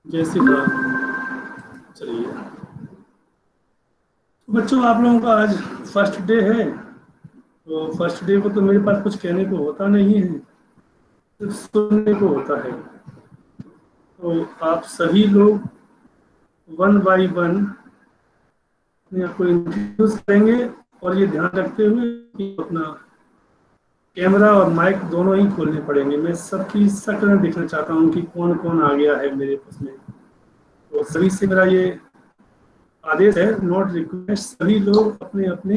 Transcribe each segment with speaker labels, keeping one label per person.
Speaker 1: जय श्री राम। चलिए तो बच्चों, आप लोगों का आज फर्स्ट डे है। तो फर्स्ट डे को तो मेरे पास कुछ कहने को होता नहीं है, सिर्फ सुनने को होता है। तो आप सभी लोग वन बाई वन अपने आप को इंट्रोड्यूस करेंगे, और ये ध्यान रखते हुए कि अपना कैमरा और माइक दोनों ही खोलने पड़ेंगे। मैं सबकी शक्ल देखना चाहता हूँ कि कौन कौन आ गया है मेरे पास में। तो सभी से मेरा ये आदेश है, नॉट रिक्वेस्ट, सभी लोग अपने अपने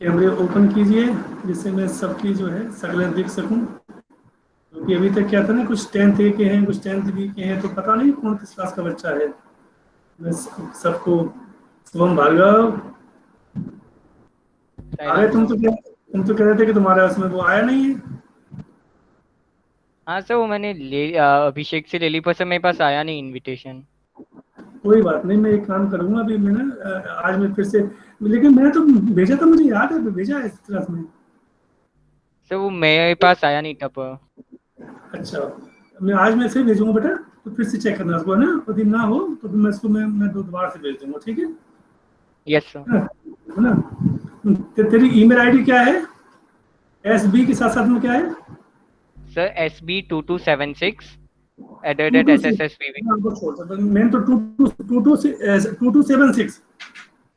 Speaker 1: कैमरे ओपन कीजिए, जिससे मैं सबकी जो है शक्लें देख सकूं। क्योंकि अभी तक क्या था ना, कुछ 10th ए के हैं, कुछ 10th बी के हैं, तो पता नहीं कौन किस क्लास का बच्चा है। मैं सबको शुभम भार्गव आ गए।
Speaker 2: साइलेंस
Speaker 1: तुम तो कह रहे थे कि तुम्हारे उसमें वो आया नहीं है।
Speaker 2: हाँ सर, वो मैंने अभिषेक से ले ली, पर सर मेरे पास आया नहीं इनविटेशन।
Speaker 1: कोई बात नहीं, मैं एक काम करूंगा अभी। मैं ना आज मैं फिर से, लेकिन मैंने तो भेजा था, मुझे याद है, तो भेजा है इस क्लास में।
Speaker 2: सर वो मेरे पास आया नहीं था पर।
Speaker 1: अच्छा, मैं फिर भेजूंगा बेटा। तो फिर से चेक करना उसको, है ना। यदि ना हो तो फिर मैं इसको मैं दोबारा से भेज दूंगा, ठीक है।
Speaker 2: Yes sir.
Speaker 1: है ना। तेरी ईमेल आईडी क्या है? एस बी के साथ साथ में क्या है?
Speaker 2: सर SB2276
Speaker 1: टू टू से
Speaker 2: @SSSBV।
Speaker 1: मैंने तो टू टू 7 6।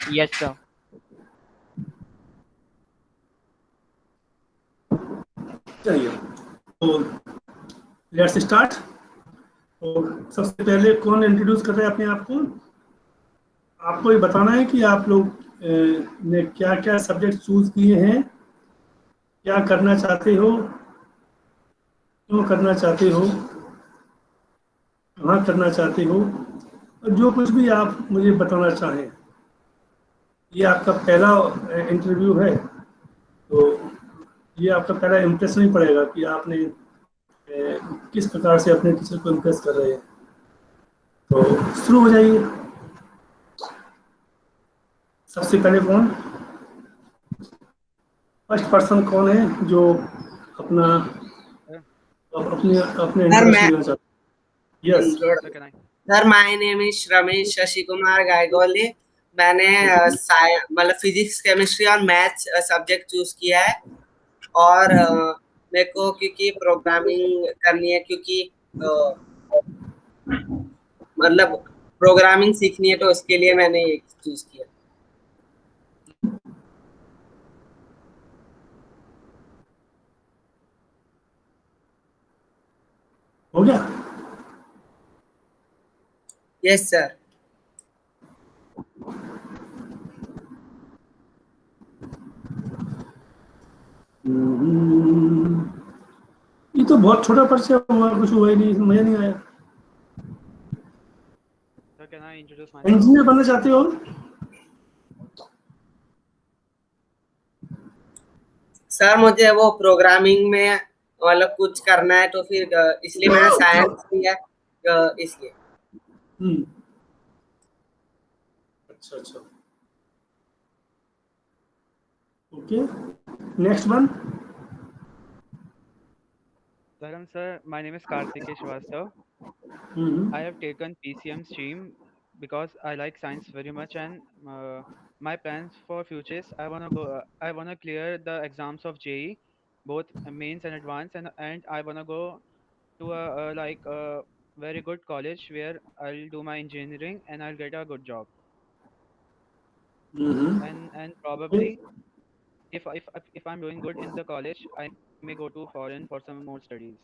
Speaker 2: Yes sir.
Speaker 1: चलिए, तो लेट्स स्टार्ट। तो सबसे पहले कौन इंट्रोड्यूस कर रहे हैं अपने आप को? आपको ये बताना है कि आप लोग ने क्या क्या सब्जेक्ट चूज किए हैं, क्या करना चाहते हो, क्यों करना चाहते हो, कहाँ करना चाहते हो, और जो कुछ भी आप मुझे बताना चाहें। ये आपका पहला इंटरव्यू है, तो ये आपका पहला इम्प्रेशन ही पड़ेगा कि आपने किस प्रकार से अपने टीचर को इम्प्रेस कर रहे हैं। तो शुरू हो जाइए। सबसे पहले कौन, फर्स्ट पर्सन कौन है जो अपना अपने अपने
Speaker 3: सर मैं
Speaker 1: इंट्रोडक्शन देना चाहते हैं? Yes.
Speaker 3: Sir my name is Ramesh Shashi Kumar Gaygoli. मैंने मतलब फिजिक्स केमिस्ट्री और मैथ्स सब्जेक्ट चूज किया है। और मेरे को क्योंकि प्रोग्रामिंग करनी है, क्योंकि मतलब प्रोग्रामिंग सीखनी है, तो उसके लिए मैंने ये चूज किया।
Speaker 1: हो गया।
Speaker 3: Yes sir.
Speaker 1: ये तो बहुत छोटा परिचय हुआ, कुछ हुआ ही नहीं, मजा नहीं आया। इंजीनियर बनना चाहते हो?
Speaker 3: सर मुझे वो प्रोग्रामिंग में मतलब कुछ करना है, तो फिर इसलिए मैंने साइंस लिया, इसलिए।
Speaker 1: अच्छा अच्छा, okay, next one.
Speaker 4: Dharam sir, my name is Karthikesh Srivastav. I have taken PCM stream because I like science very much, and my plans for future is I wanna clear the exams of JE, both mains and advanced, and I wanna go to a very good college where I'll do my engineering and I'll get a good job. And probably if I'm doing good in the college, I may go to foreign for some more studies.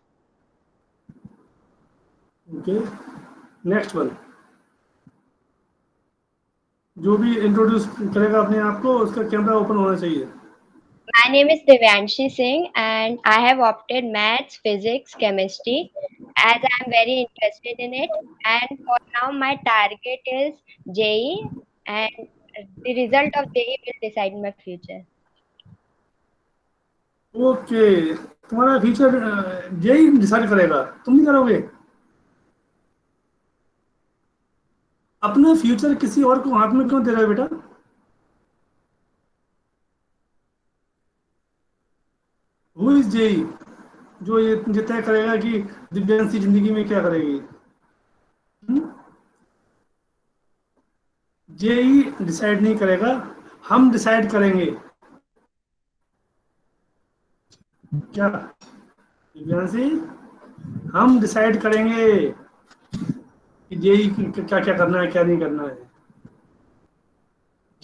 Speaker 1: Okay, next one. जो भी introduce करेगा अपने आप को, उसका camera open होना चाहिए।
Speaker 5: My name is Divyanshi Singh and I have opted maths, physics, chemistry as I am very interested in it. And for now, my target is JE, and the result of JE will decide my future.
Speaker 1: Okay, तुम्हारा future यही decide करेगा, तुम नहीं करोगे? अपना future किसी और को हाथ में क्यों दे रहे हो बेटा? Who is JE? जो ये तय करेगा कि दिव्यांशी जिंदगी में क्या करेगी? जेई डिसाइड नहीं करेगा, हम डिसाइड करेंगे। क्या दिव्यांशी? हम डिसाइड करेंगे कि जेई क्या क्या करना है, क्या नहीं करना है।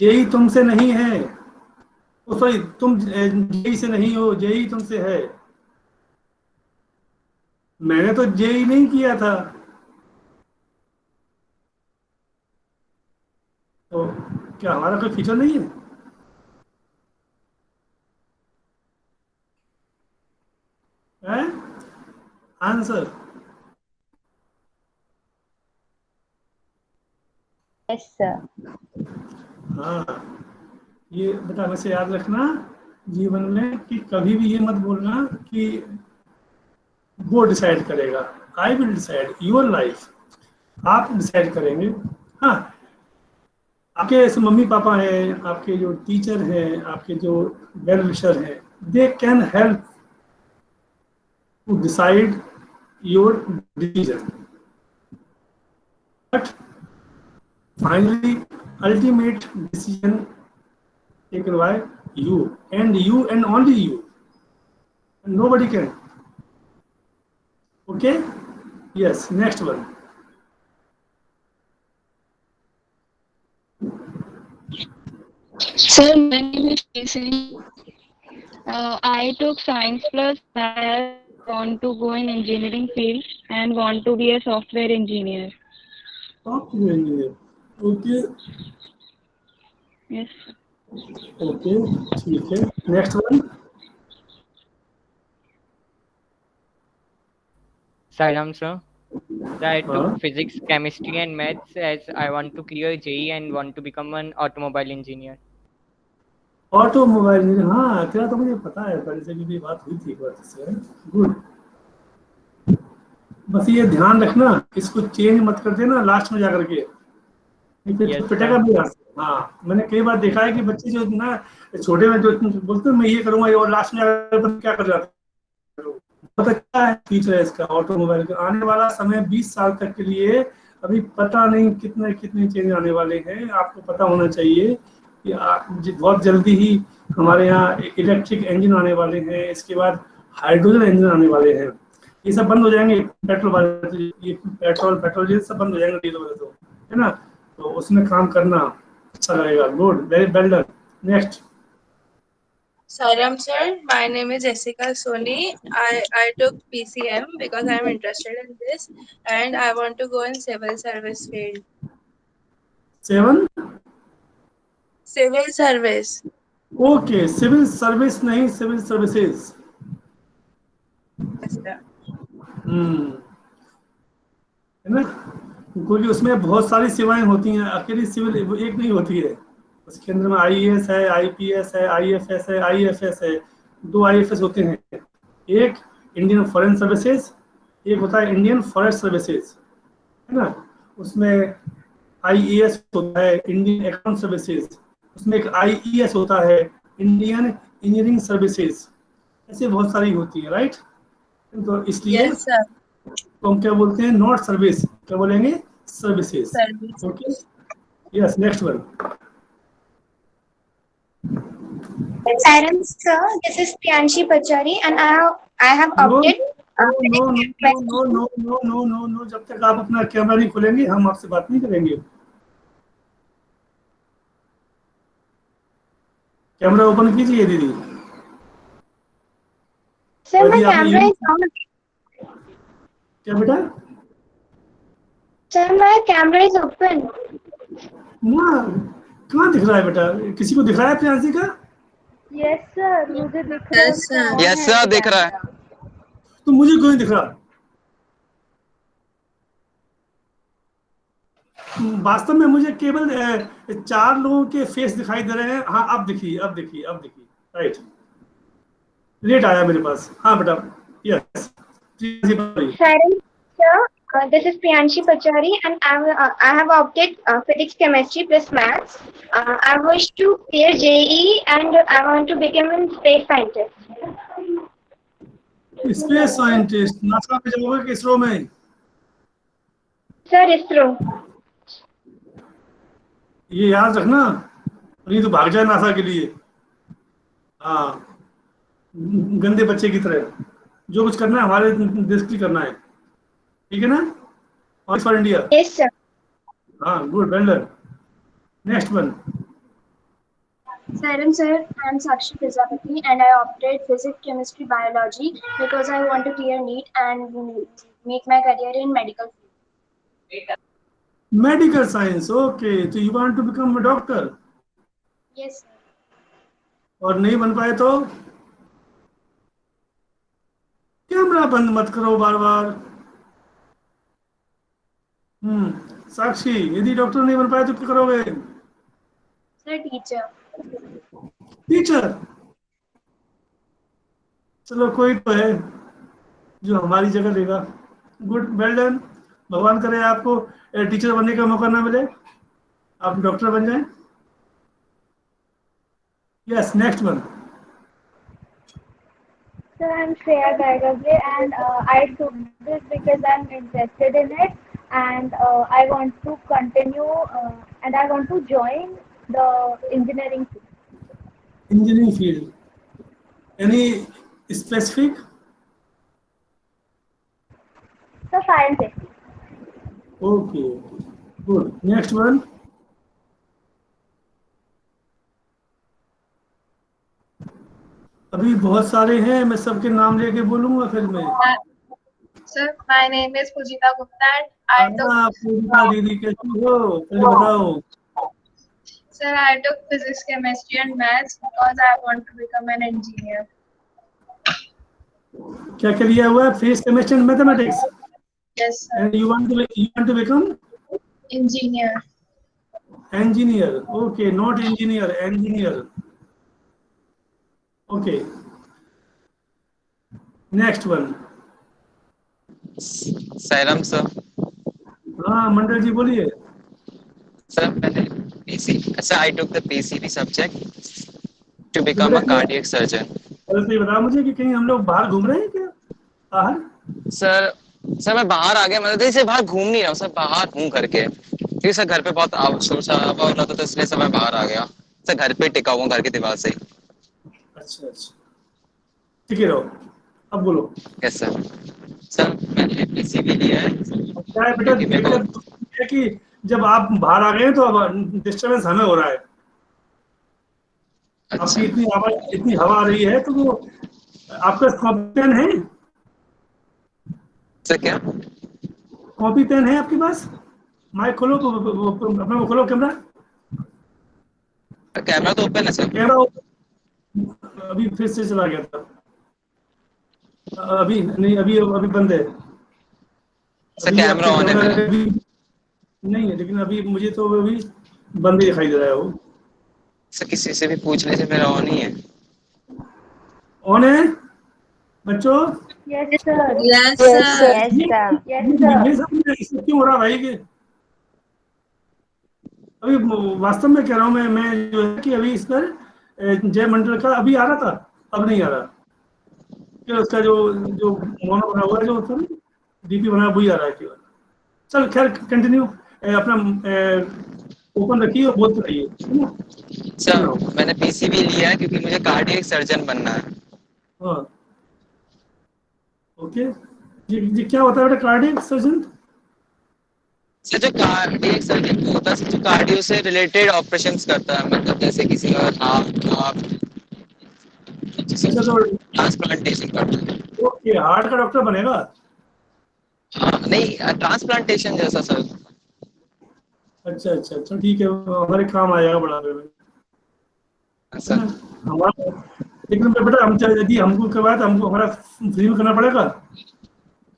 Speaker 1: जेई तुमसे नहीं है, सॉरी, तुम जेई से नहीं हो, जेई तुमसे है। मैंने तो जेई नहीं किया था, तो क्या हमारा कोई फ्यूचर नहीं है? आंसर?
Speaker 5: Yes, sir.
Speaker 1: हाँ, ये बेटा वैसे याद रखना जीवन में कि कभी भी ये मत बोलना कि वो डिसाइड करेगा। I will decide your life, आप डिसाइड करेंगे। हाँ, आपके ऐसे मम्मी पापा हैं, आपके जो टीचर हैं, आपके जो वेल विशर हैं, they can help to decide your decision, but finally ultimate decision taken by you and only you, and nobody can. Okay, yes, next one.
Speaker 6: Sir, my name is Casey. I took science plus. I want to go in engineering field and want to be a software engineer.
Speaker 1: Software engineer. Okay.
Speaker 6: Yes.
Speaker 1: Okay, ठीक है, next one.
Speaker 2: Salam, sir. I took
Speaker 1: हाँ,
Speaker 2: physics, chemistry, and maths as I want to clear JEE and want to become an automobile engineer.
Speaker 1: Automobile engineer. हाँ, तेरा तो मुझे पता है, पहले से भी बात हुई थी एक बार से। गुड, बस ये ध्यान रखना, इसको चेंज मत कर देना लास्ट में जाकर के,
Speaker 2: Yes,
Speaker 1: पिटेगा
Speaker 2: sir.
Speaker 1: भी यहाँ से। हाँ, मैंने कई बार देखा है कि बच्चे जो ना छोटे में जो बोलते हैं मैं ये करूंगा, और लास्ट में जाकर क्या कर जाते हैं। बहुत अच्छा है फीचर है इसका ऑटोमोबाइल का। आने वाला समय 20 साल तक के लिए अभी पता नहीं कितने कितने चेंज आने वाले हैं। आपको पता होना चाहिए कि बहुत जल्दी ही हमारे यहाँ इलेक्ट्रिक इंजन आने वाले हैं, इसके बाद हाइड्रोजन इंजन आने वाले हैं। ये सब बंद हो जाएंगे, पेट्रोल वाले, ये पेट्रोल ये सब बंद हो जाएंगे डीजल वाले, तो है ना, तो उसमें काम करना अच्छा लगेगा। Good, very well done. Next.
Speaker 7: Saram sir, my name is Jessica Soni. I took PCM because I am interested in this and I want to go in civil service field.
Speaker 1: 7?
Speaker 7: Civil service.
Speaker 1: Okay, civil service नहीं, civil services.
Speaker 7: Yes, sir.
Speaker 1: है ना, क्योंकि उसमें बहुत सारी सेवाएं होती हैं, अकेली सिविल एक नहीं होती है। उसके अंदर में आईएएस है, आईपीएस है, आईएफएस है, आईएफएस है। 2 आईएफएस होते हैं, एक इंडियन फॉरेन सर्विसेज, एक होता है इंडियन फॉरेस्ट सर्विसेज, है ना। उसमें आईएएस होता है, इंडियन अकाउंट सर्विसेज। उसमें एक आईईएस होता है, इंडियन इंजीनियरिंग सर्विसेज। ऐसे बहुत सारी होती है, राइट। तो इसलिए
Speaker 7: Yes, sir.
Speaker 1: तो हम क्या बोलते हैं, नॉट सर्विस, क्या बोलेंगे, services.
Speaker 7: Service.
Speaker 1: Okay, yes, next one.
Speaker 8: Saram sir, this is Priyanshi Pachari and I have opted.
Speaker 1: No, जब तक आप अपना कैमरा नहीं खोलेंगे हम आपसे बात नहीं करेंगे। कैमरा ओपन कीजिए दीदी।
Speaker 8: Sir, my camera is on.
Speaker 1: क्या बेटा?
Speaker 8: Sir, my camera is open.
Speaker 1: कहाँ दिख रहा है बेटा? किसी को दिख रहा है प्रियांशी का?
Speaker 8: Yes sir, मुझे दिख रहा है।
Speaker 7: Yes, sir.
Speaker 9: यस सर, दिख रहा है।
Speaker 1: तो मुझे क्यों नहीं दिख रहा? वास्तव में मुझे केवल 4 लोगों के फेस दिखाई दे रहे हैं। हाँ, अब दिखिए, राइट, लेट आया मेरे पास। हाँ बेटा, yes.
Speaker 8: Saram sir, this is Priyanshi Pachari and I have opted physics, chemistry plus maths. I wish to clear JEE and I want to become a space scientist.
Speaker 1: Space scientist, NASA में जाओगे कि इसरो में?
Speaker 8: Sir ISRO.
Speaker 1: ये याद रखना, नहीं तो भाग जाए नासा के लिए। हाँ, गंदे बच्चे की तरह जो कुछ करना है हमारे देश की करना है, ठीक है ना? और फॉर इंडिया।
Speaker 8: Yes sir.
Speaker 1: हाँ, good, well done. Next one.
Speaker 9: Saram sir, I am Sakshi Prajapati and I opted physics, chemistry, biology because I want to clear NEET and make my career in medical field.
Speaker 1: Medical science, okay. तो you want to become a doctor?
Speaker 9: Yes sir.
Speaker 1: और नहीं बन पाए तो? Camera बंद मत करो बार बार। साक्षी, यदि डॉक्टर नहीं बन पाए तो क्या करोगे?
Speaker 9: Sir, teacher.
Speaker 1: टीचर। चलो कोई तो है जो हमारी जगह लेगा। Good, well done. भगवान करे आपको टीचर बनने का मौका ना मिले, आप डॉक्टर बन जाएं। Yes, next one.
Speaker 8: Sir, I'm Shreya Gargavle and I took this because I'm interested in it and I want to continue and I want to join the engineering field.
Speaker 1: Engineering field. Any specific?
Speaker 8: So fire and safety.
Speaker 1: Okay, good. Next one. अभी बहुत सारे हैं, मैं सबके नाम लेके बोलूंगा फिर मैं।
Speaker 7: Sir, my name is Pujita Gupta and I took.
Speaker 1: पूजा दीदी कैसी हो, पहले बताओ।
Speaker 7: Sir, I took physics, chemistry and maths because I want to become an engineer.
Speaker 1: क्या क्या लिया हुआ है? Physics, chemistry and mathematics.
Speaker 7: Yes sir.
Speaker 1: And you want to become
Speaker 7: Engineer.
Speaker 1: engineer? Okay, not engineer, engineer. Okay. Next one.
Speaker 10: Sairam sir.
Speaker 1: हाँ, मंडल जी बोलिए।
Speaker 10: Sir मैंने अच्छा I took the PCB subject to become a cardiac surgeon.
Speaker 1: तो बता मुझे कि कहीं हम लोग बाहर घूम रहे हैं क्या बाहर?
Speaker 10: सर मैं बाहर आ गया, मतलब जैसे बाहर घूम नहीं रहा हूँ सर, बाहर हूँ करके, क्योंकि सर घर पे बहुत शोर शराबा हो रहा था तो इसलिए सर मैं बाहर आ गया। सर घर पे टिका हुआ घर की दीवार से।
Speaker 1: अच्छा अच्छा, ठीक है, रहो, अब बोलो।
Speaker 10: Yes sir. सर मैंने पीसीबी लिया है।
Speaker 1: क्या है बेटा, दिक्कत है कि जब आप बाहर आ गए तो अब डिस्टर्बेंस हमें हो रहा है। आपकी इतनी हवा आ रही है, तो वो आपका कॉपी पेन है?
Speaker 10: सर क्या?
Speaker 1: कॉपी पेन है आपके पास? माइक खोलो, अपना वो खोलो कैमरा।
Speaker 10: कैमरा तो ओपन है सर।
Speaker 1: कैमरा अभी फिर से चला गया था। अभी नहीं, अभी बंद है।
Speaker 10: सर कैमरा ऑन है
Speaker 1: नहीं है, लेकिन अभी मुझे तो अभी बंद ही दिखाई दे रहा है वो।
Speaker 10: सर किसी से भी पूछ लीजिए, मेरा ऑन ही है।
Speaker 1: ऑन है बच्चों?
Speaker 8: Yes sir.
Speaker 5: Yes sir. Yes sir.
Speaker 8: Yes sir.
Speaker 1: इससे क्यों हो रहा भाई? के अभी वास्तव में कह रहा हूँ मैं जो है कि अभी इस पर जय मंडल का अभी आ रहा था, अब नहीं आ रहा। फिर उसका जो मोनो बना हुआ है, जो उसका डीपी बना वही आ रहा है केवल। चल खैर, कंटिन्यू, अपना ओपन रखिए और बोलते रहिए।
Speaker 10: सर मैंने पीसीबी लिया है क्योंकि मुझे कार्डियक सर्जन बनना है।
Speaker 1: हाँ, ओके। ये क्या होता है बेटा कार्डियक सर्जन?
Speaker 10: सर जो कार्डियक सर्जन होता है जो कार्डियो से रिलेटेड ऑपरेशंस करता है, मतलब जैसे किसी का ट्रांसप्लांटेशन करता है।
Speaker 1: ओके, हार्ट का डॉक्टर बनेगा?
Speaker 10: नहीं, ट्रांसप्लांटेशन जैसा सर।
Speaker 1: अच्छा अच्छा अच्छा, ठीक है, हमारे काम आएगा बढ़ाने में। हमारा लेकिन बेटा हम यदि हमको करवाए तो हमको हमारा फ्री में करना पड़ेगा।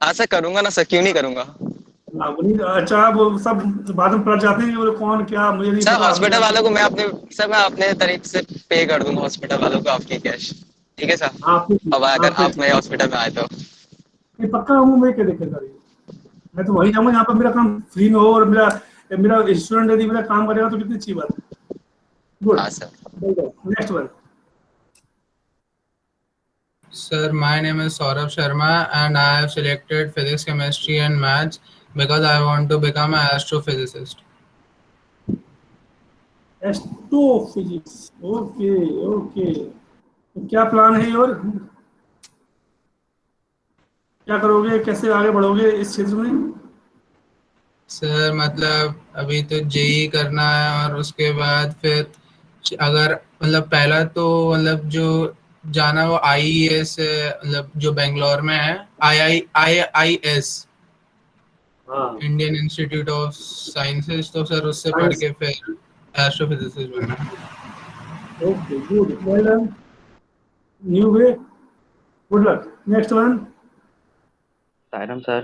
Speaker 10: हाँ सर करूंगा ना सर, क्यों नहीं करूंगा।
Speaker 1: अच्छा, वो सब बाद में पलट जाते हैं कि कौन क्या, मुझे नहीं
Speaker 10: सर
Speaker 1: पता।
Speaker 10: हॉस्पिटल वालों को मैं अपने तरीके से पे कर दूंगा हॉस्पिटल वालों को आपकी कैश, ठीक है सर? अब अगर आप मेरे हॉस्पिटल में आए तो
Speaker 1: पक्का हूँ मैं, क्या दिक्कत आ रही है? मैं तो वही जाऊंगा यहाँ पर मेरा काम फ्री में हो और मेरा स्टूडेंट यदि मेरा काम करेगा तो कितनी अच्छी बात है। गुड।
Speaker 10: हाँ sir.
Speaker 1: Next one.
Speaker 11: Sir, my name is Saurabh Sharma and I have selected physics, chemistry and maths because I want to become an astrophysicist.
Speaker 1: Astrophysics, okay okay. तो क्या प्लान है और क्या करोगे, कैसे आगे बढ़ोगे इस क्षेत्र में?
Speaker 11: सर मतलब अभी तो जेई करना है और उसके बाद फिर अगर मतलब पहला तो मतलब जो जाना वो आईईएस मतलब जो बेंगलोर में है, IIS, Indian institute of sciences, तो सर उससे पढ़ के फिर एस्ट्रोफिजिसिस्ट बनना।
Speaker 1: Okay good, well done, new way, good luck. Next one.
Speaker 12: Sairam sir.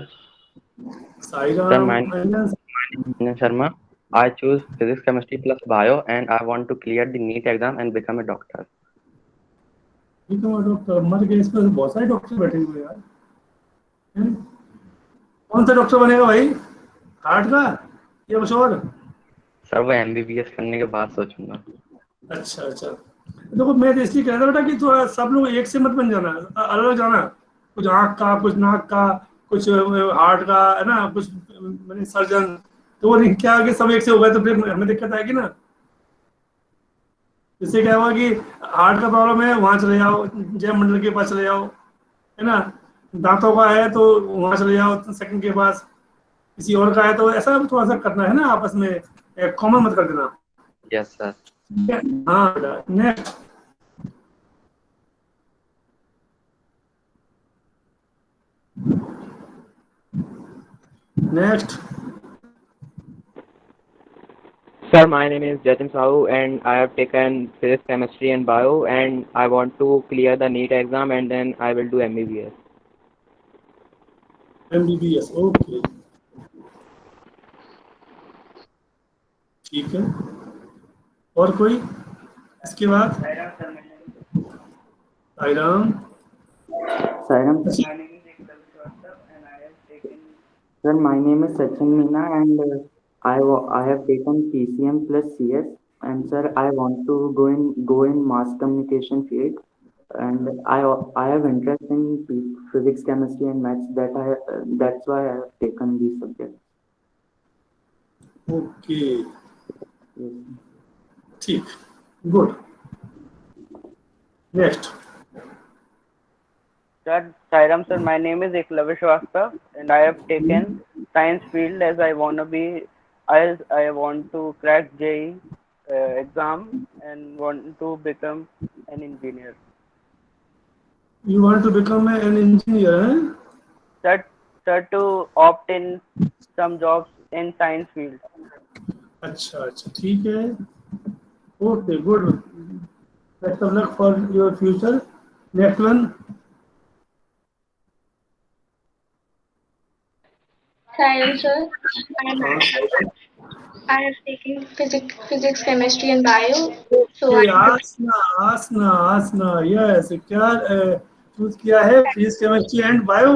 Speaker 12: Sir,
Speaker 1: Sairam
Speaker 12: my name is Vinay Sharma. I choose physics, chemistry plus bio, and I want to clear the NEET exam and become a doctor.
Speaker 1: Doctor, मर गए इसमें बहुत सारे doctor बैठे हुए यार। कौन सा डॉक्टर बनेगा भाई, हार्ट का या कुछ और?
Speaker 12: सर वो MBBS करने के बाद सोचूंगा।
Speaker 1: अच्छा अच्छा, देखो मैं तो इसलिए कह रहा था बेटा कि थोड़ा सब लोग एक से मत बन जाना, अलग अलग जाना, कुछ आँख का, कुछ नाक का, कुछ हार्ट का, है ना, कुछ मैंने सर्जन, तो वो क्या आगे सब एक से हो गए तो फिर हमें दिक्कत आएगी ना। इससे क्या हुआ कि हार्ट का प्रॉब्लम है वहाँ चले जाओ, जय मंडल के पास चले जाओ, है ना, दांतों का है तो वहाँ चले जाओ सेकंड के पास, किसी और का है तो ऐसा थोड़ा सा करना है ना, आपस में कॉमन मत कर देना।
Speaker 12: Yes sir.
Speaker 1: हाँ बेटा, next. Next.
Speaker 12: Sir, my name is Jatin Sahu and I have taken physics, chemistry and bio and I want to clear the NEET exam and then I will do MBBS.
Speaker 1: MBBS, okay ठीक है। और कोई इसके बाद? Sairam.
Speaker 13: Sairam, sir, my name is Sachin Meena and I have taken PCM plus CS and sir I want to go in mass communication field and I have interest in physics, chemistry and maths, that's why I have taken these subjects.
Speaker 1: Okay ठीक, good. Next.
Speaker 14: Sir, Sairam sir, my name is Eklavya Shrivastava and I have taken science field as I want to crack JEE exam and want to become an engineer.
Speaker 1: You want to become an engineer, eh?
Speaker 14: Sir, to opt in some jobs in science field.
Speaker 1: अच्छा अच्छा ठीक है, okay good, best of luck for your future. Next one.
Speaker 9: Sairam sir, I have taken physics, chemistry and bio. So
Speaker 1: Aasna, yes, क्या choose किया है? Physics, chemistry and bio.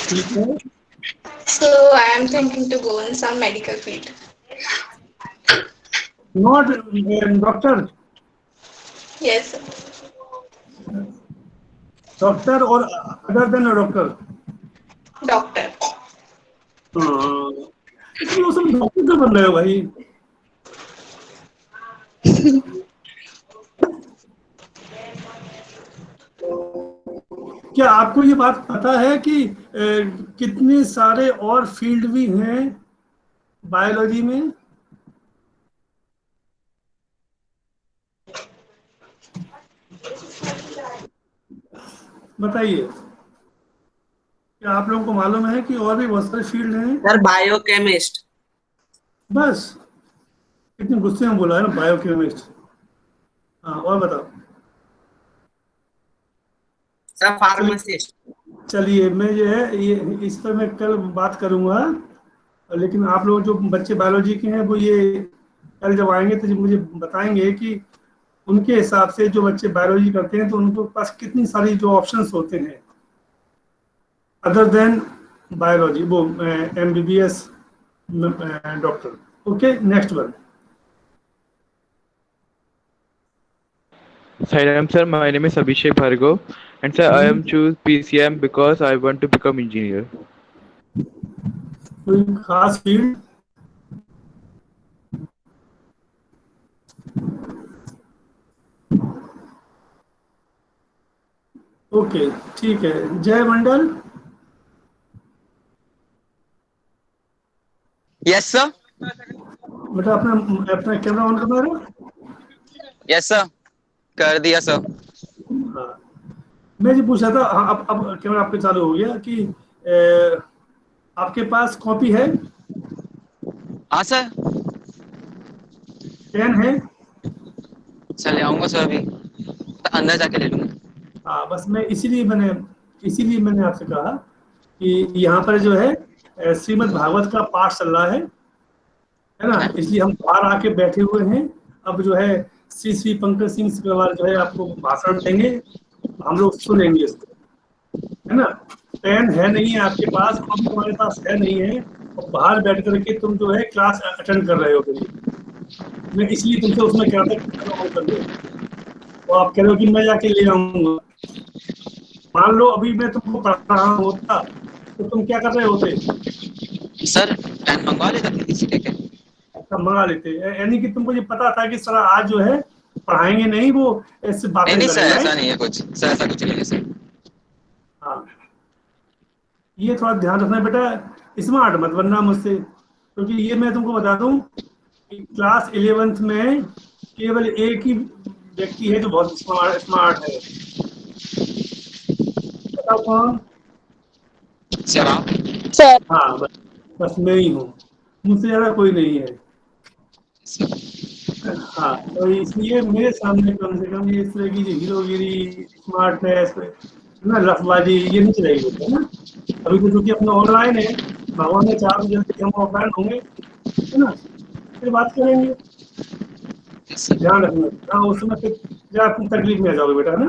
Speaker 1: ठीक है।
Speaker 7: So I am thinking to go in some medical field.
Speaker 1: Not doctor.
Speaker 7: Yes, sir.
Speaker 1: Doctor or other than a doctor?
Speaker 7: Doctor.
Speaker 1: वो सब doctor तो बन रहे हो भाई। क्या आपको ये बात पता है कि कितने सारे और फील्ड भी हैं बायोलॉजी में? बताइए, क्या आप लोगों को मालूम है कि और भी बहुत सारे फील्ड हैं?
Speaker 3: Sir biochemist.
Speaker 1: बस कितने गुस्से में बोला है ना, बायोकेमिस्ट। हाँ, और बताओ।
Speaker 3: Sir pharmacist.
Speaker 1: चलिए, मैं जो है ये इस पर मैं कल बात करूंगा, लेकिन आप लोग जो बच्चे बायोलॉजी के हैं वो ये कल जब आएंगे तो मुझे बताएंगे कि उनके हिसाब से जो बच्चे बायोलॉजी करते हैं तो उनके पास कितनी सारी जो ऑप्शंस होते हैं अदर देन बायोलॉजी, वो MBBS doctor. Okay, next one.
Speaker 15: Sairam sir, my name is Abhishek Bhargav, and sir, I am choose PCM because I want to become engineer.
Speaker 1: कोई खास फील्ड? ओके, ठीक है। जय मंडल।
Speaker 10: Yes sir.
Speaker 1: बेटा अपना अपना camera on करना है।
Speaker 10: यस सर, कर दिया सर।
Speaker 1: हाँ, मैं जी पूछा था, हाँ, अब कैमरा आपके चालू हो गया कि आपके पास कॉपी है?
Speaker 10: हाँ सर।
Speaker 1: पेन है?
Speaker 10: चले आऊंगा सर, अभी तो अंदर जाके ले लूंगा।
Speaker 1: हाँ, बस मैं इसीलिए मैंने आपसे कहा कि यहाँ पर जो है श्रीमद् भागवत का पाठ चल रहा है ना, इसलिए हम बाहर आके बैठे हुए हैं। अब जो है श्री पंकज सिंह सिकरवार जो है आपको भाषण देंगे, हम लोग सुनेंगे इसको, है ना। पेन है नहीं है आपके पास, कॉपी तुम्हारे पास है नहीं है, और बाहर बैठ करके तुम जो है क्लास अटेंड कर रहे हो। मैं इसलिए तुमसे उसमें क्या कर दो, तो आप कह रहे हो कि मैं जाके ले आऊंगा। मान लो अभी मैं तुमको पढ़ रहा होता तो तुम क्या कर रहे होते?
Speaker 10: सर पेन मंगवा लेता किसी के।
Speaker 1: अच्छा, मंगा लेते, यानी कि तुमको ये पता था कि सर आज जो है पढ़ाएंगे नहीं, वो ऐसे बातें
Speaker 10: नहीं सर,
Speaker 1: करेंगे।
Speaker 10: ऐसा नहीं है कुछ सर, ऐसा कुछ नहीं है सर।
Speaker 1: हाँ, ये थोड़ा ध्यान रखना बेटा, स्मार्ट मत बनना मुझसे, क्योंकि ये मैं तुमको बता दूं कि क्लास 11th में केवल एक ही व्यक्ति है जो बहुत स्मार्ट है। बताओ कौन?
Speaker 10: सर।
Speaker 1: हाँ, बस मैं ही हूँ, मुझसे ज्यादा कोई नहीं है। हाँ, तो इसलिए मेरे सामने कम से कम ये इस तरह की जो हीरोगिरी, स्मार्टनेस ना, लफबाजी, ये नहीं चलेगी है ना। अभी तो क्योंकि अपना ऑनलाइन है, भगवान ने चाहा तो जल्दी हम ऑफलाइन होंगे, है ना, फिर बात करेंगे। ध्यान रखना ना, उस समय फिर आप तकलीफ में आ जाओगे बेटा, ना।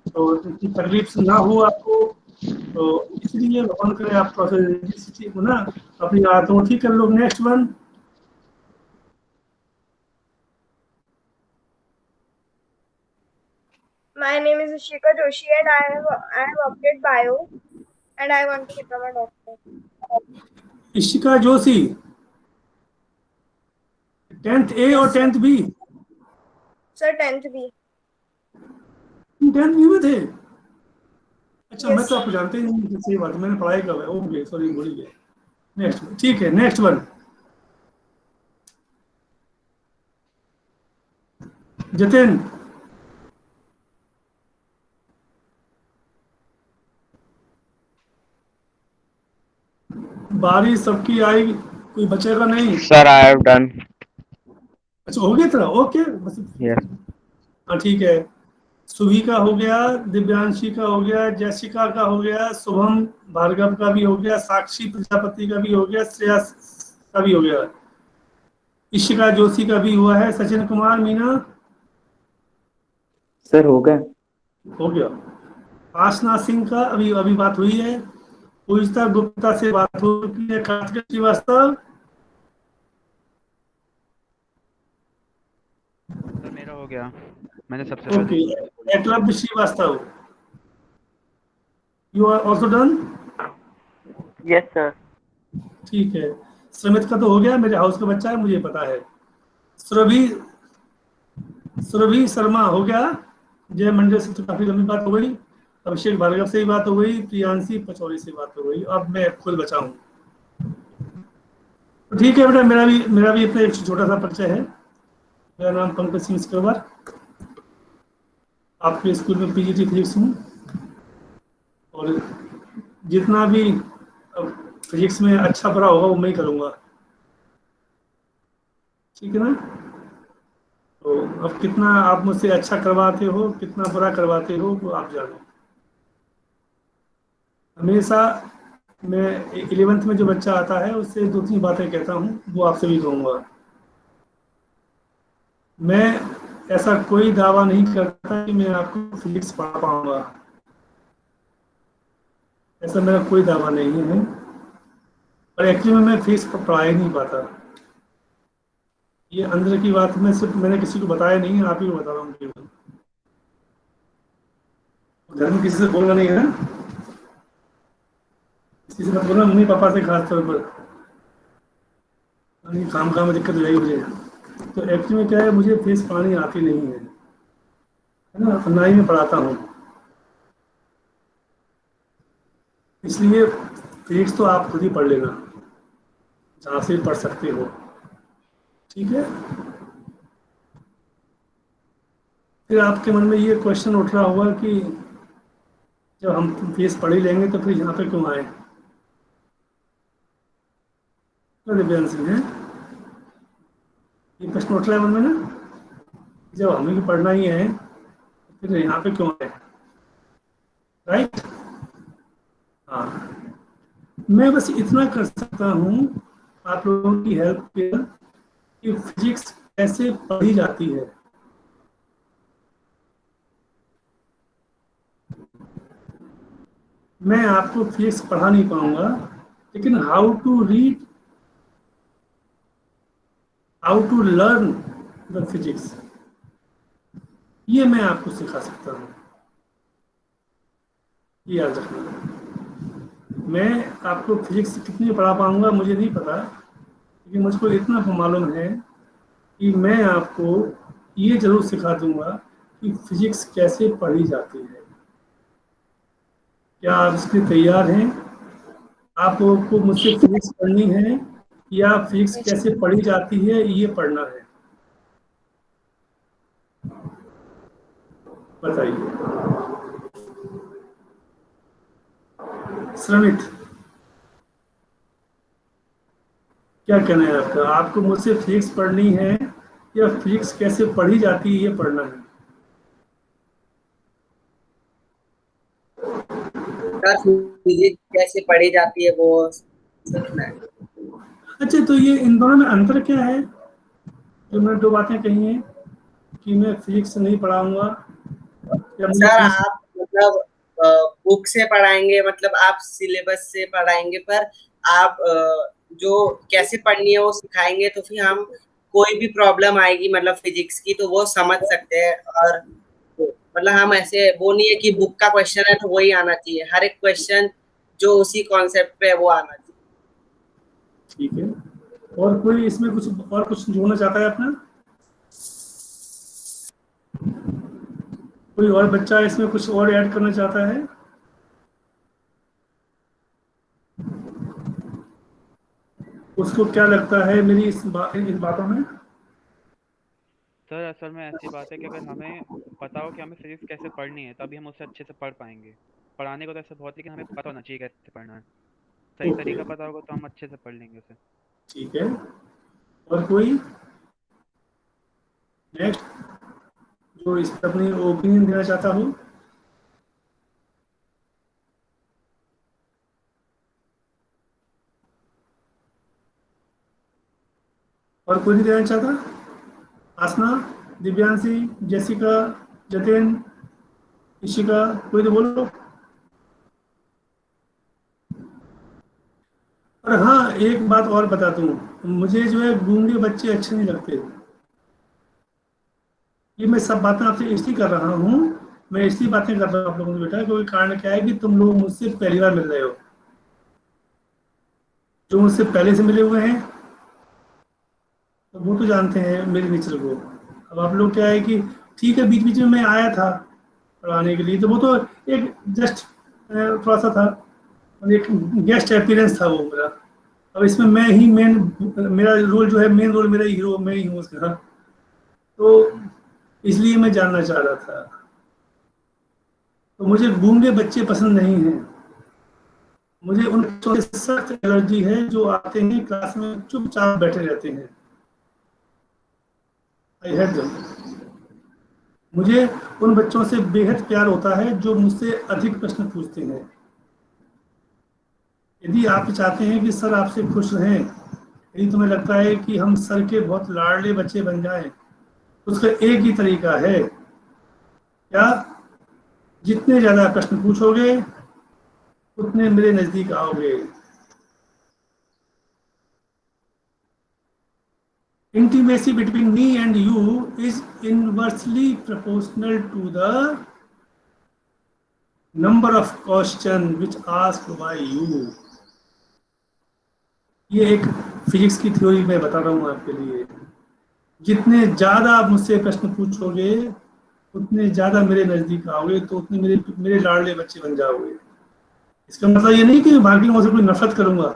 Speaker 1: तो तकलीफ ना हो आपको, तो इसलिए भगवान करे आप प्रोसेस ना अपनी आदतों को ठीक कर लो। Next one.
Speaker 16: My name is Ishika Joshi and I have opted bio and I want to become a doctor.
Speaker 1: Ishika Joshi, 10th A और 10th B?
Speaker 16: Sir, 10th B.
Speaker 1: 10th B में थे? अच्छा, मैं तो आपको जानते ही नहीं, सही बात है, मैंने पढ़ाई कब है। ओके, सॉरी, भूल गया। नेक्स्ट, ठीक है, नेक्स्ट वन। जतिन। बारिश सबकी आई, कोई बचेगा नहीं।
Speaker 12: Sir, I have done.
Speaker 1: अच्छा, हो गया तेरा? ओके, बस।
Speaker 12: Yes.
Speaker 1: हाँ, ठीक है। सुभी का हो गया, दिव्यांशी का हो गया, जैसिका का हो गया, शुभम भार्गव का भी हो गया, साक्षी प्रजापति का भी हो गया, श्रेया का भी हो गया, इशिका जोशी का भी हुआ है। सचिन कुमार मीना?
Speaker 13: सर हो गया।
Speaker 1: हो गया। आसना सिंह का अभी अभी बात हुई है। पूजिता गुप्ता से बात हो चुकी है। कार्तिक श्रीवास्तव?
Speaker 4: सर मेरा हो गया, मैंने सबसे
Speaker 1: okay. Eklavya Srivastava, you are also done?
Speaker 14: Yes sir.
Speaker 1: ठीक है। समित का तो हो गया, मेरे हाउस का बच्चा है, मुझे पता है। सुरभि शर्मा हो गया। जय मंडल से तो काफी लंबी बात हो गई। अभिषेक भार्गव से ही बात हो गई। प्रियांशी पचौरी से बात हो गई। अब मैं खुद बचा हूँ। तो ठीक है बेटा, मेरा भी अपना एक छोटा सा परिचय है। मेरा नाम पंकज सिंह सिकरवार, आपके स्कूल में पीजीटी फिजिक्स हूँ, और जितना भी फिजिक्स में अच्छा बुरा होगा वो मैं ही करूँगा, ठीक है ना। तो अब कितना आप मुझसे अच्छा करवाते हो, कितना बुरा करवाते हो, वो आप जानो। हमेशा मैं 11th में जो बच्चा आता है उससे 2-3 बातें कहता हूँ, वो आपसे भी कहूँगा। मैं ऐसा कोई दावा नहीं करता कि मैं आपको फिजिक्स पढ़ा पाऊंगा, ऐसा मेरा कोई दावा नहीं है। और एक्चुअली में मैं फिजिक्स पढ़ा ही नहीं पाता। ये अंदर की बात मैं सिर्फ मैंने किसी को बताया नहीं है, आप ही को बता रहा हूँ केवल। घर में किसी से बोलना नहीं है ना, किसी से मत बोलना, मम्मी पापा से खास तौर पर, काम में दिक्कत हो जाएगी मुझे। तो एक्चुअली में क्या है, मुझे फिजिक्स पढ़ानी आती नहीं है ना, ना ही मैं पढ़ाता हूँ, इसलिए फिजिक्स तो आप खुद ही पढ़ लेना जहाँ से पढ़ सकते हो, ठीक है। फिर आपके मन में ये क्वेश्चन उठ रहा होगा कि जब हम फिजिक्स पढ़ ही लेंगे तो फिर यहाँ पे क्यों आए, दिव्यांश सिंह है, ये प्रश्न उठ रहा है मन में ना, जब हमें भी पढ़ना ही है फिर यहाँ पे क्यों आए, राइट। हाँ, मैं बस इतना कर सकता हूँ आप लोगों की हेल्प के कि फिजिक्स कैसे पढ़ी जाती है। मैं आपको फिजिक्स पढ़ा नहीं पाऊंगा, लेकिन how to read, how to learn the physics, ये मैं आपको सिखा सकता हूँ, ये याद रखना। मैं आपको फिजिक्स कितनी पढ़ा पाऊंगा मुझे नहीं पता, लेकिन मुझको इतना मालूम है कि मैं आपको ये जरूर सिखा दूंगा कि फिजिक्स कैसे पढ़ी जाती है। क्या आप इसके लिए तैयार हैं? आप लोगों को मुझसे फिजिक्स पढ़नी है या फिजिक्स कैसे पढ़ी जाती है ये पढ़ना है, बताइए। श्रमित, क्या कहना है आपका? आपको मुझसे फिजिक्स पढ़नी है या फिजिक्स कैसे पढ़ी जाती है ये पढ़ना है?
Speaker 3: फिजिक्स कैसे पढ़ी जाती है वो सीखना है।
Speaker 1: अच्छा, तो ये इन दोनों में अंतर क्या है? जो मैंने दो बातें कही हैं कि मैं फिजिक्स नहीं पढ़ाऊंगा या
Speaker 3: सर आप मतलब बुक से पढ़ाएंगे, मतलब आप सिलेबस से पढ़ाएंगे, पर आप जो कैसे पढ़नी है वो सिखाएंगे, तो फिर हम कोई भी प्रॉब्लम आएगी मतलब फिजिक्स की तो वो समझ सकते हैं। और मतलब हम ऐसे वो नहीं है कि बुक का क्वेश्चन है तो वही आना चाहिए, हर एक क्वेश्चन जो उसी कॉन्सेप्ट पे है वो आना चाहिए।
Speaker 1: ठीक है, और कोई इसमें कुछ जोड़ना चाहता है अपना? कोई और बच्चा इसमें कुछ और ऐड करना चाहता है? उसको क्या लगता है मेरी इस बातों में?
Speaker 4: सर असल में ऐसी बात है कि अगर हमें पता हो कि हमें फिजिक्स कैसे पढ़नी है तभी हम उससे अच्छे से पढ़ पाएंगे। पढ़ाने को तो ऐसा बहुत, लेकिन हमें पता होना चाहिए कैसे पढ़ना है। सही तरीका पता होगा तो हम अच्छे से पढ़ लेंगे उसे।
Speaker 1: ठीक है, और कोई नेक्स्ट जो इस पर अपनी ओपिनियन देना चाहता हो? और कोई नहीं देना चाहता? आसना, दिव्यांशी, जेसिका, जतिन, इशिका, कोई तो बोलो। और हाँ, एक बात और बता दूं, मुझे जो है गूंगे बच्चे अच्छे नहीं लगते। ये मैं सब बातें आपसे इसलिए कर रहा हूँ, मैं इसलिए बातें कर रहा हूँ आप लोगों से बेटा, क्योंकि कारण क्या है कि तुम लोग मुझसे पहली बार मिल रहे हो। जो मुझसे पहले से मिले हुए हैं तो वो तो जानते हैं मेरे नेचर को। अब आप लोग क्या है कि ठीक है, बीच बीच में मैं आया था पढ़ाने के लिए, तो वो तो एक जस्ट थोड़ा सा था, एक गेस्ट अपीयरेंस था वो मेरा। अब इसमें मैं ही मेरा रोल जो है, मेन रोल मेरा हीरो मैं ही हूँ उसका, तो इसलिए मैं जानना चाह रहा था। तो मुझे गूंगे बच्चे पसंद नहीं हैं, मुझे उन बच्चों से सख्त एलर्जी है जो आते हैं क्लास में चुपचाप बैठे रहते हैं। I hate them. मुझे उन बच्चों से बेहद प्यार होता है जो मुझसे अधिक प्रश्न पूछते हैं। यदि आप चाहते हैं कि सर आपसे खुश रहें, यदि तुम्हें लगता है कि हम सर के बहुत लाडले बच्चे बन जाएं, उसका एक ही तरीका है, क्या? जितने ज़्यादा प्रश्न पूछोगे उतने मेरे नज़दीक आओगे। Intimacy between me and you is inversely proportional to the number of question which asked by you. ये एक फिजिक्स की थ्योरी मैं बता रहा हूँ आपके लिए। जितने ज़्यादा आप मुझसे प्रश्न पूछोगे उतने ज़्यादा मेरे नज़दीक आओगे, तो उतने मेरे मेरे लाडले बच्चे बन जाओगे। इसका मतलब ये नहीं कि मैं बाकी लोगों से कोई नफरत करूँगा,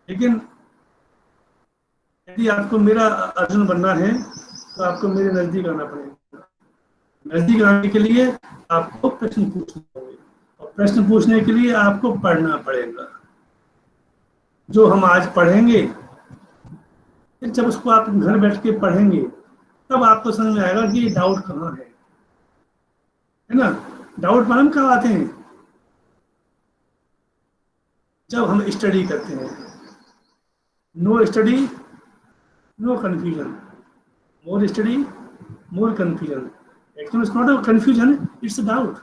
Speaker 1: लेकिन यदि आपको मेरा अर्जुन बनना है तो आपको मेरे नज़दीक आना पड़ेगा। नज़दीक आने के लिए आपको प्रश्न पूछने होंगे, और प्रश्न पूछने के लिए आपको पढ़ना पड़ेगा। जो हम आज पढ़ेंगे, फिर जब उसको आप घर बैठ के पढ़ेंगे तब आपको समझ में आएगा कि ये डाउट कहाँ है ना। डाउट मालूम कहाँ आते हैं? जब हम स्टडी करते हैं। No study no confusion, more study more confusion. Actually it's not a confusion, it's a doubt.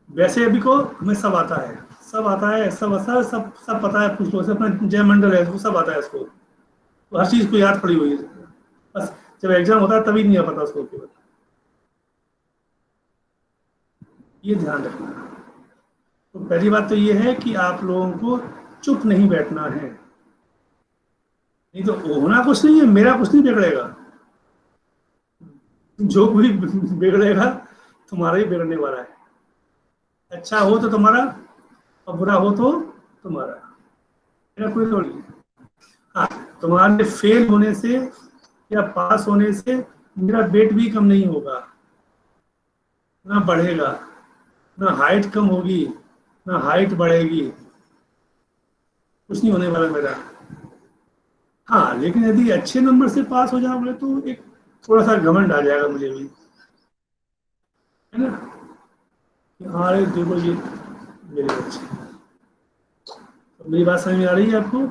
Speaker 1: वैसे अभी को हमें सब आता है, सब आता है, सब पता है। कुछ लोग अपना जय मंडल है, वो सब आता है उसको, तो हर चीज़ को याद पड़ी हुई है। बस जब एग्जाम होता है तभी नहीं आ पाता उसको केवल। ये ध्यान रखना। तो पहली बात तो ये है कि आप लोगों को चुप नहीं बैठना है, नहीं तो होना कुछ नहीं है, मेरा कुछ नहीं बिगड़ेगा। जो भी बिगड़ेगा तुम्हारा ही बिगड़ने वाला है। अच्छा हो तो तुम्हारा और बुरा हो तो तुम्हारा, मेरा कोई रोल नहीं। हाँ, तुम्हारे फेल होने से या पास होने से मेरा वेट भी कम नहीं होगा, ना बढ़ेगा, ना हाइट कम होगी, ना हाइट बढ़ेगी, कुछ नहीं होने वाला मेरा। हाँ, लेकिन यदि अच्छे नंबर से पास हो जाओगे तो एक थोड़ा सा घमंड आ जाएगा मुझे भी, है ना। हाँ, देखो ये मेरे बच्चे। तो मेरी बात समझ में आ रही है आपको?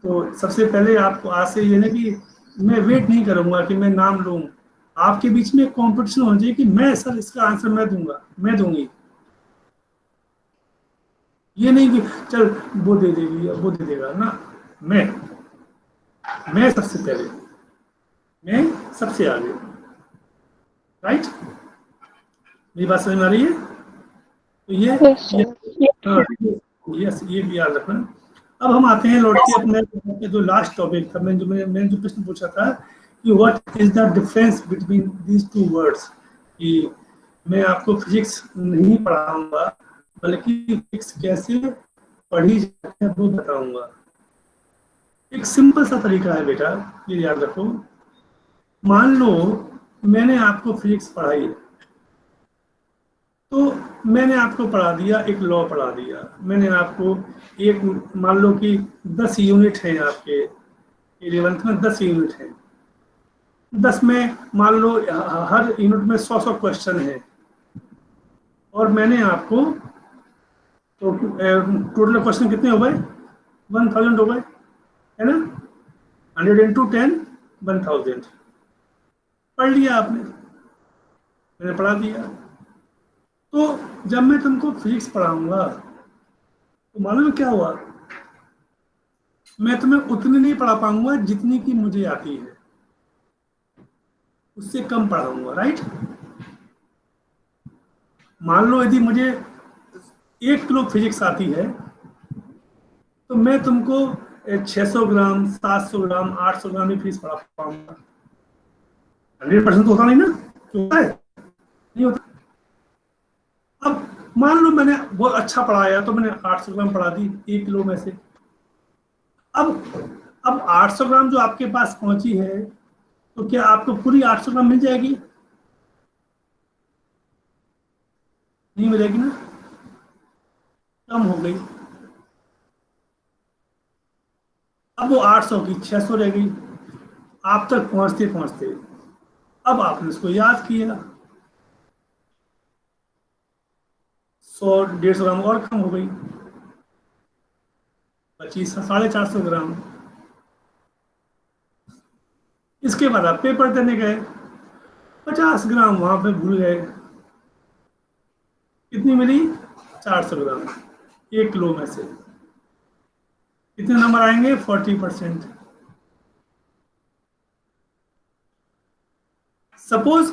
Speaker 1: तो सबसे पहले आपको आज से ये ना कि मैं वेट नहीं करूँगा कि मैं नाम लूँ। आपके बीच में कंपटीशन होना चाहिए कि मैं सर इसका आंसर मैं दूंगा, मैं दूंगी। ये नहीं कि चल वो दे देगी वो दे देगा ना। मैं सबसे पहले, मैं सबसे आगे। राइट? मेरी बात समझ में आ रही है? तो ये भी याद रखना। अब हम आते हैं लौट के अपने जो लास्ट टॉपिक था, मैंने जो प्रश्न पूछा था कि what is the difference between these two words. कि मैं आपको फिजिक्स नहीं पढ़ाऊंगा, बल्कि फिजिक्स कैसे पढ़ी जाती है वो बताऊंगा। एक सिंपल सा तरीका है बेटा, ये याद रखो। मान लो मैंने आपको फिजिक्स पढ़ाई, तो मैंने आपको पढ़ा दिया, एक लॉ पढ़ा दिया। मैंने आपको एक, मान लो कि 10 यूनिट हैं आपके 11th में, 10 यूनिट हैं। 10 में मान लो हर यूनिट में 100 क्वेश्चन है, और मैंने आपको तो टोटल क्वेश्चन कितने हो गए? 1000 हो गए, है ना। 100 into 10 1000 पढ़ लिया आपने, मैंने पढ़ा दिया। तो जब मैं तुमको फिजिक्स पढ़ाऊंगा तो मालूम क्या हुआ? मैं तुम्हें उतनी नहीं पढ़ा पाऊंगा जितनी की मुझे आती है, उससे कम पढ़ाऊंगा। राइट? मान लो यदि मुझे 1 किलो फिजिक्स आती है तो मैं तुमको 600 ग्राम, 700 ग्राम, 800 ग्राम ही फिजिक्स पढ़ा पाऊंगा। 100% तो होता नहीं ना, होता है? नहीं होता। अब मान लो मैंने बहुत अच्छा पढ़ाया तो मैंने 800 ग्राम पढ़ा दी 1 किलो में से। अब 800 ग्राम जो आपके पास पहुंची है, तो क्या आपको पूरी 800 ग्राम मिल जाएगी? नहीं मिलेगी ना, कम हो गई। अब वो 800 की 600 रह गई आप तक पहुंचते पहुंचते। अब आपने उसको याद किया, 100-150 ग्राम और कम हो गई, 450 ग्राम। इसके बाद आप पेपर देने गए, 50 ग्राम वहां पे भूल गए। कितनी मिली? 400 ग्राम 1 किलो में से। कितने नंबर आएंगे? 40%। सपोज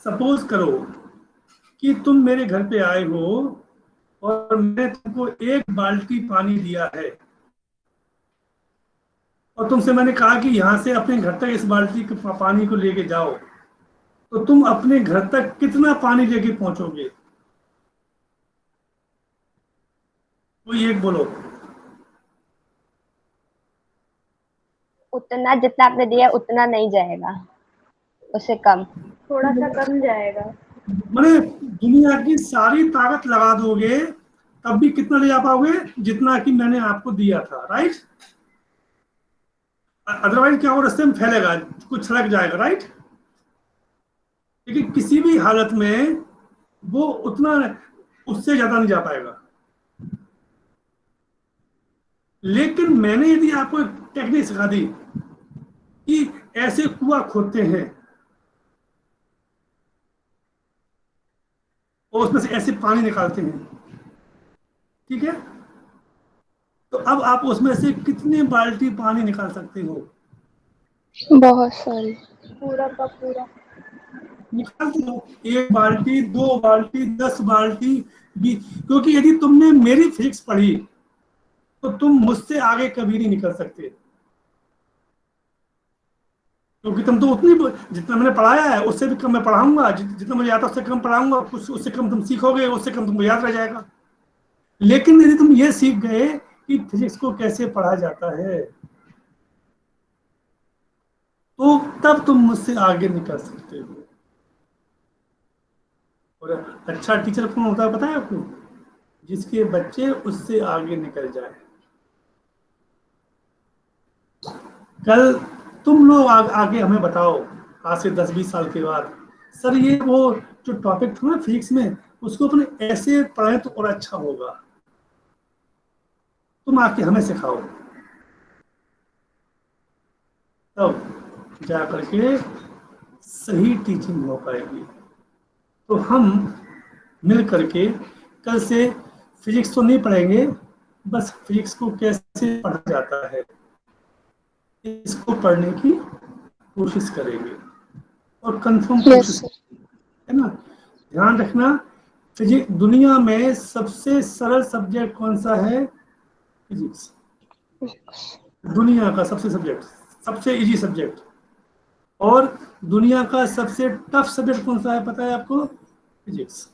Speaker 1: सपोज करो कि तुम मेरे घर पे आए हो और मैंने तुमको 1 बाल्टी पानी दिया है और तुमसे मैंने कहा कि यहाँ से अपने घर तक इस बाल्टी के पानी को लेके जाओ, तो तुम अपने घर तक कितना पानी लेके पहुंचोगे? कोई एक बोलो।
Speaker 5: उतना जितना आपने दिया उतना नहीं जाएगा, उससे कम,
Speaker 8: थोड़ा सा कम जाएगा।
Speaker 1: मैंने दुनिया की सारी ताकत लगा दोगे तब भी कितना ले जा पाओगे? जितना कि मैंने आपको दिया था, राइट? अदरवाइज क्या हो, रास्ते में फैलेगा, कुछ छलक जाएगा, राइट? लेकिन किसी भी हालत में वो उतना, उससे ज्यादा नहीं जा पाएगा। लेकिन मैंने यदि आपको एक टेक्निक सिखा दी कि ऐसे कुआं खोदते हैं और उसमें से ऐसे पानी निकालते हैं, ठीक है, तो अब आप उसमें से कितनी बाल्टी पानी निकाल सकते हो?
Speaker 6: बहुत सारी।
Speaker 8: पूरा का पूरा
Speaker 1: निकालते हो। 1 बाल्टी, 2 बाल्टी, 10 बाल्टी, क्योंकि यदि तुमने मेरी फिजिक्स पढ़ी तो तुम मुझसे आगे कभी नहीं निकल सकते, क्योंकि तुम तो उतनी, जितना मैंने पढ़ाया है उससे भी कम मैं पढ़ाऊंगा, जितना मुझे आता है उससे कम पढ़ाऊंगा, उससे कम तुम सीखोगे, उससे कम तुमको याद रह जाएगा। लेकिन यदि तुम ये सीख गए कि फिजिक्स को कैसे पढ़ा जाता है, तो तब तुम मुझसे आगे निकल सकते हो। और अच्छा टीचर कौन होता है पता है आपको? जिसके बच्चे उससे आगे निकल जाए। कल तुम लोग आगे हमें बताओ, आज से 10-20 साल के बाद, सर ये वो जो टॉपिक था ना फिजिक्स में, उसको अपने ऐसे पढ़ाएं तो और अच्छा होगा। तुम आके हमें सिखाओ, तब जा करके सही टीचिंग हो पाएगी। तो हम मिल करके कल से फिजिक्स तो नहीं पढ़ेंगे, बस फिजिक्स को कैसे पढ़ा जाता है इसको पढ़ने की कोशिश करेंगे और कंफर्म कोशिश, है ना? ध्यान रखना, फिजिक्स दुनिया में सबसे सरल सब्जेक्ट कौन सा है? फिजिक्स। दुनिया का सबसे सब्जेक्ट, सबसे इजी सब्जेक्ट। और दुनिया का सबसे टफ सब्जेक्ट कौन सा है पता है आपको? फिजिक्स।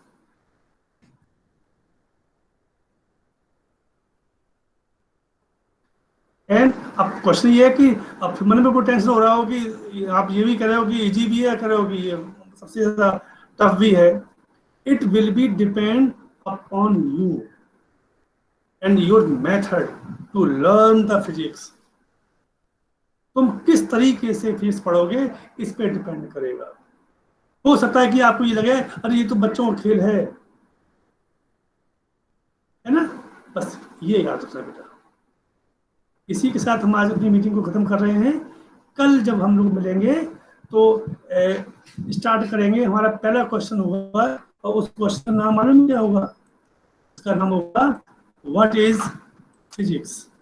Speaker 1: एंड अब क्वेश्चन ये है कि अब मन में कोई टेंशन हो रहा हो कि आप ये भी कह रहे हो कि इजी भी है, कह रहे हो कि ये सबसे ज्यादा टफ भी है। It will be depend upon you and your method to learn the physics. तुम किस तरीके से फिजिक्स पढ़ोगे इस पे डिपेंड करेगा। हो सकता है कि आपको ये लगे अरे ये तो बच्चों का खेल है ना? बस ये याद रखना बेटा। इसी के साथ हम आज अपनी मीटिंग को खत्म कर रहे हैं। कल जब हम लोग मिलेंगे तो स्टार्ट करेंगे। हमारा पहला क्वेश्चन होगा और उस क्वेश्चन का नाम मालूम क्या होगा? उसका नाम होगा व्हाट इज फिजिक्स।